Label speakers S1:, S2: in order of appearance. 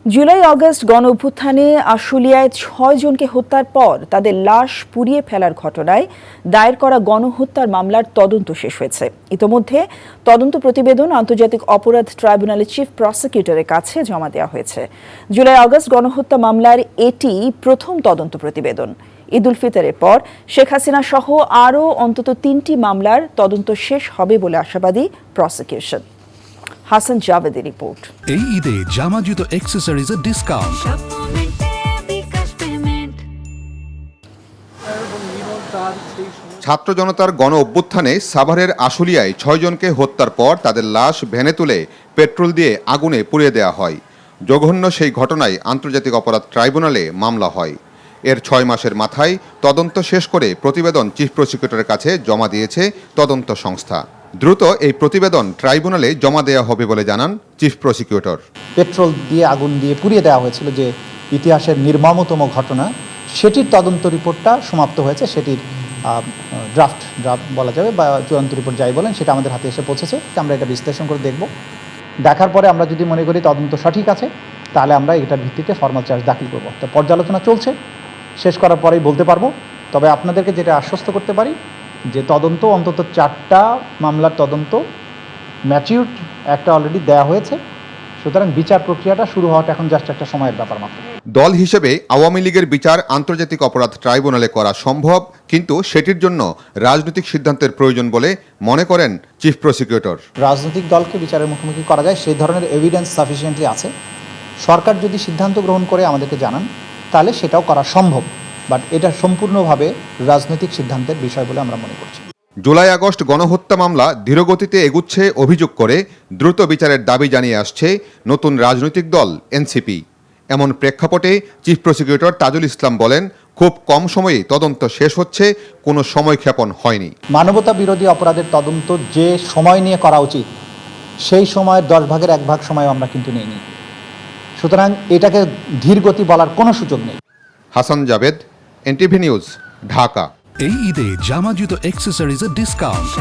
S1: July August গণ অভ্যুত্থানে আশুলিয়ায় ৬ জনকে হত্যার পর তাদের লাশ পুড়িয়ে ফেলার ঘটনায় দায়ের করা গণহত্যার মামলার তদন্ত শেষ হয়েছে। ইতোমধ্যে তদন্ত প্রতিবেদন আন্তর্জাতিক অপরাধ ট্রাইব্যুনালের চিফ প্রসিকিউটরের কাছে জমা দেওয়া হয়েছে। জুলাই আগস্ট গণহত্যা মামলার এটি প্রথম তদন্ত প্রতিবেদন। ঈদ উল ফিতরের পর শেখ হাসিনা সহ আরও অন্তত ৩টি মামলার তদন্ত শেষ হবে বলে আশাবাদী প্রসিকিউশন। হাসান জাভেদের রিপোর্ট।
S2: এই ঈদে জামা জুতো অ্যাক্সেসরিজের ডিসকাউন্ট।
S3: ছাত্র জনতার গণ অভ্যুত্থানে সাভারের আশুলিয়ায় ৬ জনকে হত্যার পর তাদের লাশ ভ্যানে তুলে পেট্রোল দিয়ে আগুনে পুড়িয়ে দেওয়া হয়। জঘন্য সেই ঘটনায় আন্তর্জাতিক অপরাধ ট্রাইব্যুনালে মামলা হয়। এর ৬ মাসের মাথায় তদন্ত শেষ করে প্রতিবেদন চিফ প্রসিকিউটরের কাছে জমা দিয়েছে তদন্ত সংস্থা। দ্রুত এই প্রতিবেদন ট্রাইব্যুনালে জমা দেওয়া হবে বলে জানান চিফ প্রসিকিউটর।
S4: পেট্রোল দিয়ে আগুন দিয়ে পুড়িয়ে দেওয়া হয়েছিল যে ইতিহাসের নির্মমতম ঘটনা, সেটির তদন্ত রিপোর্টটা সমাপ্ত হয়েছে। সেটির ড্রাফট বলা যাবে বা চূড়ান্ত রিপোর্ট যাই বলেন, সেটা আমাদের হাতে এসে পৌঁছেছে। আমরা এটা বিশ্লেষণ করে দেখব। দেখার পরে আমরা যদি মনে করি তদন্ত সঠিক আছে, তাহলে আমরা এটার ভিত্তিতে ফর্মাল চার্জ দাখিল করব। তো পর্যালোচনা চলছে, শেষ করার পরেই বলতে পারবো। তবে আপনাদেরকে যেটা আশ্বস্ত করতে পারি যে তদন্ত অন্তত 4টা মামলার তদন্ত ম্যাচিউরড, একটা অলরেডি দেওয়া হয়েছে। সুতরাং বিচার প্রক্রিয়াটা শুরু হওয়াটা এখন জাস্ট একটা সময়ের ব্যাপার মাত্র।
S3: দল হিসেবে আওয়ামী লীগের বিচার আন্তর্জাতিক অপরাধ ট্রাইব্যুনালে করা সম্ভব, কিন্তু সেটির জন্য রাজনৈতিক সিদ্ধান্তের প্রয়োজন বলে মনে করেন চিফ প্রসিকিউটর।
S4: রাজনৈতিক দলকে বিচারের মুখোমুখি করা যায়, সেই ধরনের এভিডেন্স সাফিসিয়েন্টলি আছে। সরকার যদি সিদ্ধান্ত গ্রহণ করে আমাদেরকে জানান, তাহলে সেটাও করা সম্ভব। বাট এটা সম্পূর্ণভাবে রাজনৈতিক সিদ্ধান্তের বিষয় বলে আমরা মনে করছি।
S3: জুলাই আগস্ট গণহত্যা মামলা ধীরগতিতে এগুচ্ছে অভিযোগ করে দ্রুত বিচারের দাবি জানিয়ে আসছে নতুন রাজনৈতিক দল এনসিপি। এমন প্রেক্ষাপটে চিফ প্রসিকিউটর তাজুল ইসলাম বলেন, খুব কম সময়ে তদন্ত শেষ হচ্ছে, কোনো সময়ক্ষেপণ হয়নি।
S4: মানবতা বিরোধী অপরাধের তদন্ত যে সময় নিয়ে করা উচিত, সেই সময়ের 10 ভাগের 1 ভাগ সময় আমরা কিন্তু নিইনি। সুতরাং এটাকে ধীর গতি বলার কোনো সুযোগ নেই।
S3: Hasan Javed, NTV news, Dhaka.
S2: এই ঈদে জামা জুতো অ্যাক্সেসরিজের ডিসকাউন্ট।